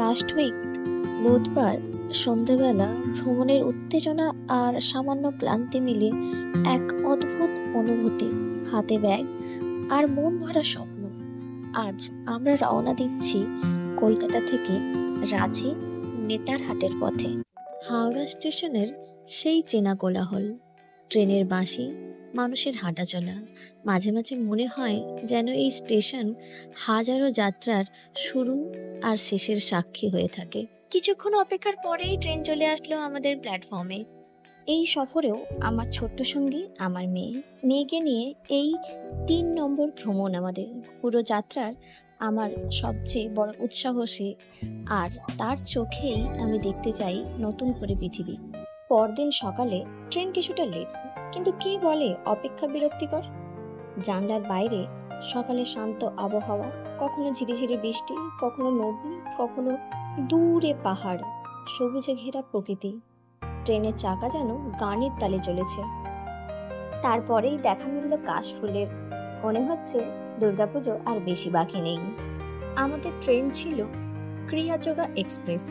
Last week বুধবার সন্ধ্যাবেলা ভ্রমণের উত্তেজনা আর সামান্য ক্লান্তি মিলে এক অদ্ভুত অনুভূতি, হাতে ব্যাগ আর মন ভরা স্বপ্ন। আজ আমরা রওনা দিচ্ছি কলকাতা থেকে রাঁচি নেতারহাটের পথে। হাওড়া স্টেশনের সেই চেনা কোলাহল, ট্রেনের বাঁশি, মানুষের হাঁটাচলা, মাঝে মাঝে মনে হয় যেন এই স্টেশন হাজারো যাত্রার শুরু আর শেষের সাক্ষী হয়ে থাকে। কিছুক্ষণ অপেক্ষার পরেই ট্রেন চলে আসলো আমাদের প্ল্যাটফর্মে। এই সফরেও আমার ছোট্ট সঙ্গী আমার মেয়েকে নিয়ে এই 3 নম্বর ভ্রমণ আমাদের। পুরো যাত্রার আমার সবচেয়ে বড় উৎসাহ সে, আর তার চোখেই আমি দেখতে চাই নতুন করে পৃথিবী। পরদিন সকালে ট্রেন কিছুটা লেট, কিন্তু কে বলে অপেক্ষা বিরক্তিকর। জানলার বাইরে সকালে শান্ত আবহাওয়া, কখনো ঝিরিঝিরি বৃষ্টি, কখনো নদী, কখনো দূরে পাহাড়, সবুজে ঘেরা প্রকৃতি। ট্রেনের চাকা যেন গানের তালে চলেছে। তারপরেই দেখা মিলল কাশফুলের। মনে হচ্ছে দুর্গাপুজো আর বেশি বাকি নেই। আমাদের ট্রেন ছিল ক্রিয়াযোগা এক্সপ্রেস,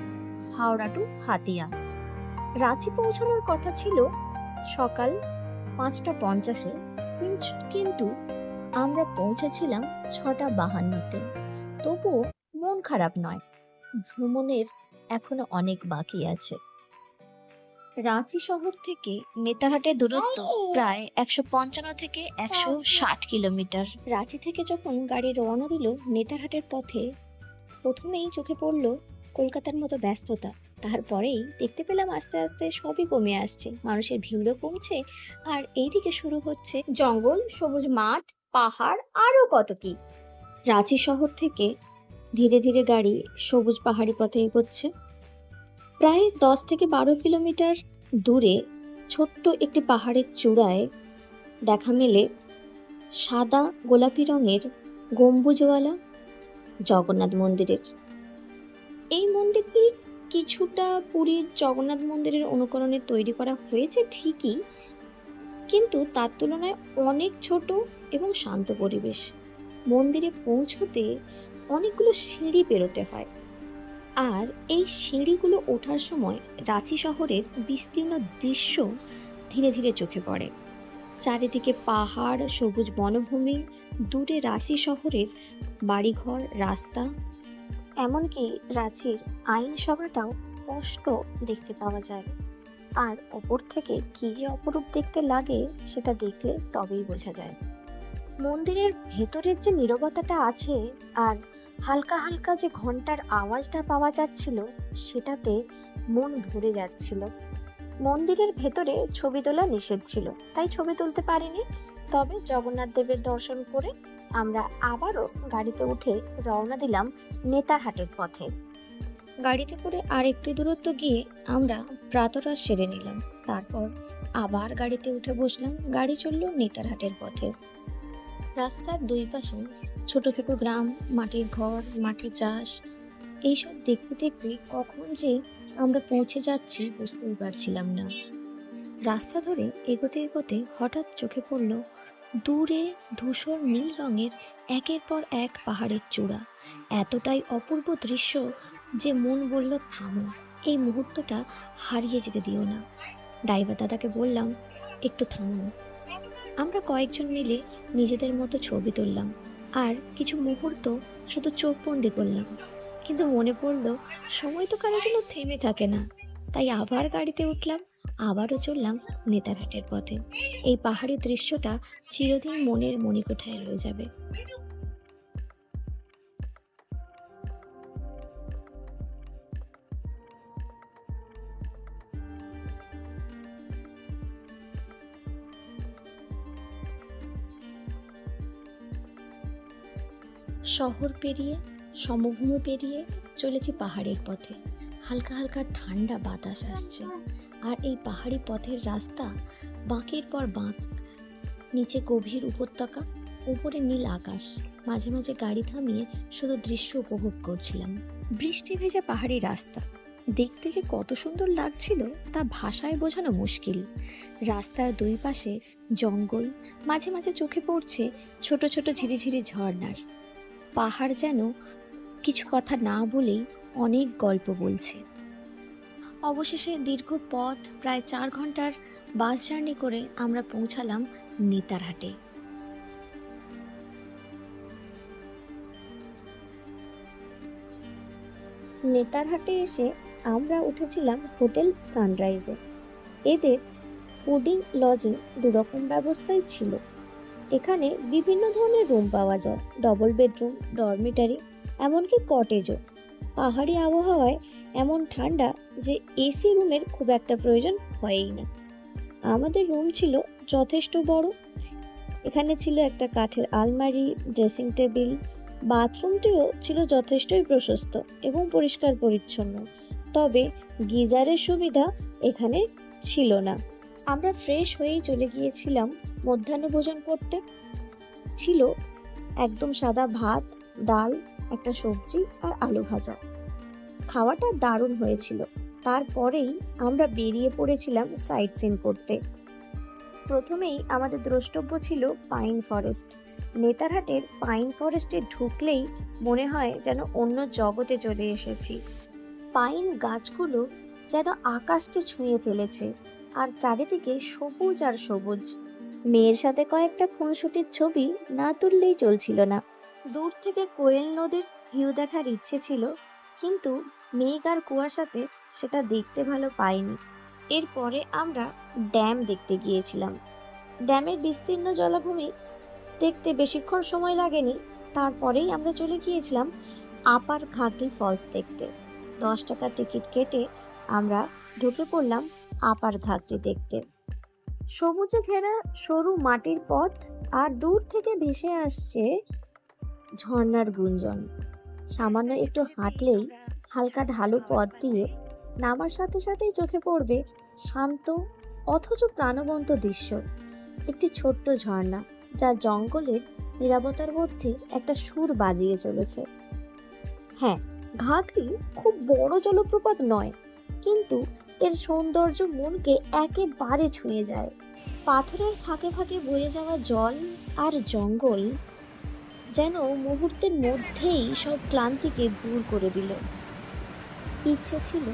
হাওড়া টু হাতিয়া। রাঁচি পৌঁছানোর কথা ছিল সকাল 5টা 50-এ, কিন্তু আমরা পৌঁছেছিলাম 6টা 52-তে। তবুও মন খারাপ নয়, ভ্রমণের এখনো অনেক বাকি আছে। রাঁচি শহর থেকে নেতারহাটের দূরত্ব প্রায় 155 থেকে 160 কিলোমিটার। রাঁচি থেকে যখন গাড়ি রওনা দিল নেতারহাটের পথে, প্রথমেই চোখে পড়ল কলকাতার মতো ব্যস্ততা। তারপরেই দেখতে পেলাম আস্তে আস্তে সবই কমে আসছে, মানুষের ভিড়ও কমছে, আর এইদিকে শুরু হচ্ছে জঙ্গল, সবুজ মাঠ, পাহাড়, আরও কত কি। রাঁচি শহর থেকে ধীরে ধীরে গাড়ি সবুজ পাহাড়ি পথে এগোচ্ছে। প্রায় 10 থেকে 12 কিলোমিটার দূরে ছোট্ট একটি পাহাড়ের চূড়ায় দেখা মেলে সাদা গোলাপি রঙের গম্বুজওয়ালা জগন্নাথ মন্দিরের। এই মন্দিরটি কিছুটা পুরীর জগন্নাথ মন্দিরের অনুকরণে তৈরি করা হয়েছে ঠিকই, কিন্তু তার তুলনায় অনেক ছোট এবং শান্ত পরিবেশ। মন্দিরে পৌঁছতে অনেকগুলো সিঁড়ি পেরোতে হয়, আর এই সিঁড়িগুলো ওঠার সময় রাঁচি শহরের বিস্তীর্ণ দৃশ্য ধীরে ধীরে চোখে পড়ে। চারিদিকে পাহাড়, সবুজ বনভূমি, দূরে রাঁচি শহরের বাড়িঘর, রাস্তা, এমনকি রাঁচির আইনসভাটাও স্পষ্ট দেখতে পাওয়া যায়। আর ওপর থেকে কি যে অপরূপ দেখতে লাগে সেটা দেখলে তবেই বোঝা যায়। মন্দিরের ভেতরের যে নীরবতাটা আছে আর হালকা হালকা যে ঘন্টার আওয়াজটা পাওয়া যাচ্ছিল, সেটাতে মন ভরে যাচ্ছিল। মন্দিরের ভেতরে ছবি তোলা নিষেধ ছিল, তাই ছবি তুলতে পারিনি। তবে জগন্নাথ দেবের দর্শন করে আমরা আবারও গাড়িতে উঠে রওনা দিলাম নেতারহাটের পথে। গাড়িতে করে আর একটু দূরত্ব গিয়ে আমরা প্রাতরাশ সেরে নিলাম। তারপর আবার গাড়িতে উঠে বসলাম। গাড়ি চলল নেতারহাটের পথে। রাস্তার দুই পাশে ছোট ছোট গ্রাম, মাটির ঘর, মাঠে চাষ, এইসব দেখতে দেখতে কখন যে আমরা পৌঁছে যাচ্ছি বুঝতেই পারছিলাম না। রাস্তা ধরে এগোতে এগোতে হঠাৎ চোখে পড়ল দূরে ধূসর নীল রঙের একের পর এক পাহাড়ের চূড়া। এতটাই অপূর্ব দৃশ্য যে মন বলল, থামো, এই মুহূর্তটা হারিয়ে যেতে দিও না। ড্রাইভার দাদাকে বললাম, একটু থামুন। আমরা কয়েকজন মিলে নিজেদের মতো ছবি তুললাম আর কিছু মুহূর্ত শুধু চোখ বন্দি করলাম। কিন্তু মনে পড়ল সময় তো কারোর জন্য থেমে থাকে না। তাই আবার গাড়িতে উঠলাম, আবারও চললাম নেতারহাটের পথে। এই পাহাড়ি দৃশ্যটা চিরদিন মনের মণিকোঠায় রয়ে যাবে। শহর পেরিয়ে, সমভূমি পেরিয়ে চলেছি পাহাড়ের পথে। হালকা হালকা ঠান্ডা বাতাস আসছে, আর এই পাহাড়ি পথের রাস্তা বাঁকের পর বাঁক, নিচে গভীর উপত্যকা, উপরে নীল আকাশ। মাঝে মাঝে গাড়ি থামিয়ে শুধু দৃশ্য উপভোগ করছিলাম। বৃষ্টি ভেজা পাহাড়ি রাস্তা দেখতে যে কত সুন্দর লাগছিল তা ভাষায় বোঝানো মুশকিল। রাস্তার দুই পাশে জঙ্গল, মাঝে মাঝে চোখে পড়ছে ছোট ছোট ঝিরিঝিরি ঝর্ণার। পাহাড় যেন কিছু কথা না বলেই অনেক গল্প বলছে। অবশেষে দীর্ঘ পথ প্রায় 4 ঘন্টার বাস জার্নি করে আমরা পৌঁছালাম নেতারহাটে। নেতারহাটে এসে আমরা উঠেছিলাম হোটেল সানরাইজে। এদের ফুডিং লজিং দুরকম ব্যবস্থাই ছিল। এখানে বিভিন্ন ধরনের রুম পাওয়া যায়, ডবল বেডরুম, ডরমিটারি, এমনকি কটেজও। পাহাড়ি আবহাওয়ায় এমন ঠান্ডা যে এসি রুমের খুব একটা প্রয়োজন হয়ই না। আমাদের রুম ছিল যথেষ্ট বড়। এখানে ছিল একটা কাঠের আলমারি, ড্রেসিং টেবিল, বাথরুমটিও ছিল যথেষ্টই প্রশস্ত এবং পরিষ্কার পরিচ্ছন্ন। তবে গিজারের সুবিধা এখানে ছিল না। আমরা ফ্রেশ হয়েই চলে গিয়েছিলাম মধ্যাহ্নভোজন করতে। ছিল একদম সাদা ভাত, ডাল, একটা সবজি আর আলু ভাজা। খাওয়াটা দারুণ হয়েছিল। তারপরেই আমরা বেরিয়ে পড়েছিলাম সাইট সিন করতে। প্রথমেই আমাদের দ্রষ্টব্য ছিল পাইন ফরেস্ট। নেতারহাটের পাইন ফরেস্টে ঢুকলেই মনে হয় যেন অন্য জগতে চলে এসেছি। পাইন গাছগুলো যেন আকাশকে ছুঁয়ে ফেলেছে, আর চারিদিকে সবুজ আর সবুজ। মেয়ের সাথে কয়েকটা খুনসুটির ছবি না তুললেই চলছিল না। দূর থেকে কোয়েল নদীর ভিউ দেখার ইচ্ছে ছিল, কিন্তু মেঘ আর কুয়াশাতে সেটা দেখতে ভালো পাইনি। এরপরে আমরা ড্যাম দেখতে গিয়েছিলাম। ড্যামের বিস্তীর্ণ জলাভূমি দেখতে বেশিক্ষণ সময় লাগেনি। তারপরেই আমরা চলে গিয়েছিলাম আপার ঘাগরি ফলস দেখতে। 10 টাকার টিকিট কেটে আমরা ঢুকে পড়লাম আপার ঘাগরি দেখতে। সবুজে ঘেরা সরু মাটির পথ, আর দূর থেকে ভেসে আসছে ঝর্ণার গুঞ্জন। সামান্য একটু হাঁটলেই হালকা ঢালু পথ দিয়ে নামার সাথে সাথেই চোখে পড়বে শান্ত অথচ প্রাণবন্ত দৃশ্য। একটি ছোট্ট ঝর্ণা যা জঙ্গলের নীরবতার মধ্যে একটা সুর বাজিয়ে চলেছে। হ্যাঁ, ঘাগরি খুব বড় জলপ্রপাত নয়, কিন্তু এর সৌন্দর্য মনকে একেবারে ছুঁয়ে যায়। পাথরের ফাঁকে ফাঁকে বয়ে যাওয়া জল আর জঙ্গল যেন মুহূর্তের মধ্যেই সব ক্লান্তিকে দূর করে দিল। ইচ্ছে ছিল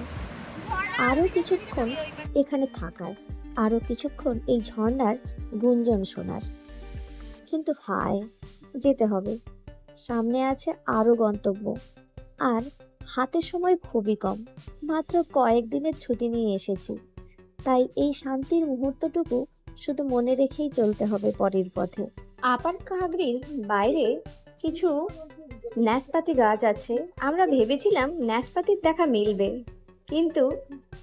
আরো কিছুক্ষণ এখানে থাকার, আরো কিছুক্ষণ এই ঝর্ণার গুঞ্জন শোনার। কিন্তু হায়, যেতে হবে। সামনে আছে আরো গন্তব্য, আর হাতে সময় খুবই কম। মাত্র কয়েকদিনের ছুটি নিয়ে এসেছি, তাই এই শান্তির মুহূর্তটুকু শুধু মনে রেখেই চলতে হবে পরের পথে। আপার ঘাগরির বাইরে কিছু নাশপাতি গাছ আছে। আমরা ভেবেছিলাম নাশপাতির দেখা মিলবে, কিন্তু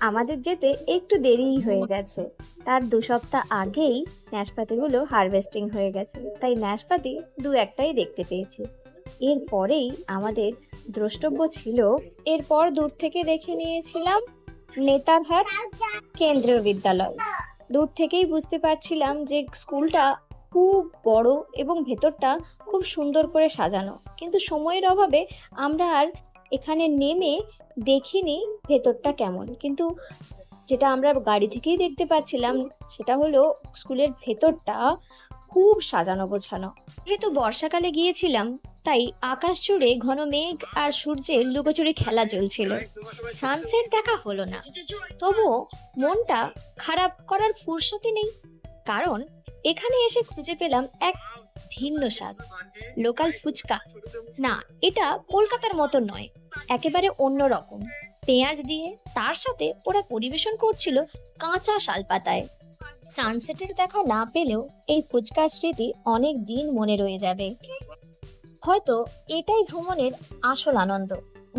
আমাদের যেতে একটু দেরিই হয়ে গেছে। তার 2 সপ্তাহ আগেই নাশপাতিগুলো হারভেস্টিং হয়ে গেছে, তাই নাশপাতি 2-1টাই দেখতে পেয়েছি। এরপরেই আমাদের দ্রষ্টব্য ছিল, এরপর দূর থেকে দেখে নিয়েছিলাম নেতারহাট কেন্দ্রীয় বিদ্যালয়। দূর থেকেই বুঝতে পারছিলাম যে স্কুলটা খুব বড় এবং ভেতরটা খুব সুন্দর করে সাজানো, কিন্তু সময়ের অভাবে আমরা আর এখানে নেমে দেখিনি ভেতরটা কেমন। কিন্তু যেটা আমরা গাড়ি থেকেই দেখতে পাচ্ছিলাম সেটা হলো স্কুলের ভেতরটা খুব সাজানো গোছানো। যেহেতু বর্ষাকালে গিয়েছিলাম, তাই আকাশ জুড়ে ঘন মেঘ আর সূর্যের লুকোচুরি খেলা চলছিল। সানসেট দেখা হলো না, তবুও মনটা খারাপ করার ফুরসতই নেই, কারণ এখানে এসে খুঁজে পেলাম এক ভিন্ন স্বাদ। লোকাল ফুচকা। না, এটা কলকাতার মতো নয়, একেবারে অন্যরকম। পেঁয়াজ দিয়ে তার সাথে ওরা পরিবেশন করছিল কাঁচা শালপাতায়। সানসেটের দেখা না পেলেও এই ফুচকার স্মৃতি অনেক দিন মনে রয়ে যাবে। হয়তো এটাই ভ্রমণের আসল আনন্দ।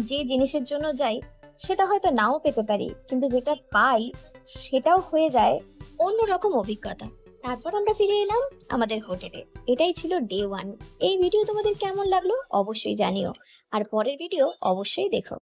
যে জিনিসের জন্য যাই সেটা হয়তো নাও পেতে পারি, কিন্তু যেটা পাই সেটাও হয়ে যায় অন্যরকম অভিজ্ঞতা। তারপর আমরা ফিরে এলাম আমাদের হোটেলে। এটাই ছিল ডে 1। এই ভিডিও তোমাদের কেমন লাগলো অবশ্যই জানিও, আর পরের ভিডিও অবশ্যই দেখো।